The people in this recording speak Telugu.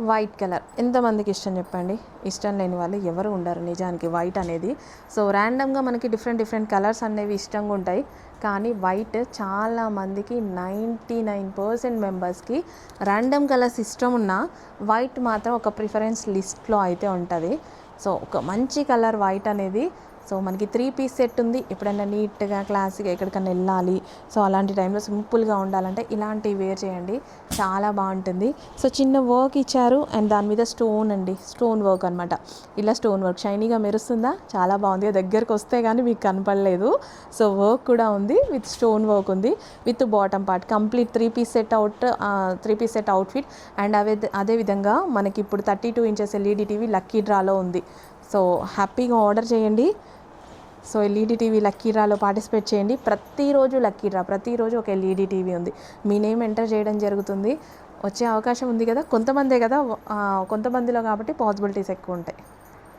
వైట్ కలర్ ఎంతమందికి ఇష్టం చెప్పండి? ఇష్టం లేని వాళ్ళు ఎవరు ఉండరు నిజానికి వైట్ అనేది. సో ర్యాండమ్గా మనకి డిఫరెంట్ కలర్స్ అనేవి ఇష్టంగా ఉంటాయి, కానీ వైట్ చాలామందికి 99% మెంబర్స్కి ర్యాండమ్ కలర్స్ ఇష్టం ఉన్న వైట్ మాత్రం ఒక ప్రిఫరెన్స్ లిస్ట్లో అయితే ఉంటుంది. సో ఒక మంచి కలర్ వైట్ అనేది. సో మనకి 3 పీస్ సెట్ ఉంది. ఎప్పుడైనా నీట్గా క్లాస్గా ఎక్కడికైనా వెళ్ళాలి, సో అలాంటి టైంలో సింపుల్గా ఉండాలంటే ఇలాంటివి వేర్ చేయండి, చాలా బాగుంటుంది. సో చిన్న వర్క్ ఇచ్చారు అండ్ దాని మీద స్టోన్ అండి, స్టోన్ వర్క్ అనమాట. ఇలా స్టోన్ వర్క్ షైనీగా మెరుస్తుందా, చాలా బాగుంది. దగ్గరకు వస్తే కానీ మీకు కనపడలేదు. సో వర్క్ కూడా ఉంది, విత్ స్టోన్ వర్క్ ఉంది, with bottom part complete 3 piece set outfit. And అదేవిధంగా మనకి ఇప్పుడు 32 ఇంచెస్ ఎల్ఈడి టీవీ లక్కీ డ్రాలో ఉంది. సో హ్యాపీగా ఆర్డర్ చేయండి. సో ఎల్ఈడి టీవీ లక్కీ డ్రాలో పార్టిసిపేట్ చేయండి. ప్రతిరోజు లక్కీ డ్రా, ప్రతిరోజు ఒక ఎల్ఈడి టీవీ ఉంది. మీ నేమ్ ఎంటర్ చేయడం జరుగుతుంది. వచ్చే అవకాశం ఉంది కదా, కొంతమందే కదా, కొంతమందిలో కాబట్టి పాసిబిలిటీస్ ఎక్కువ ఉంటాయి.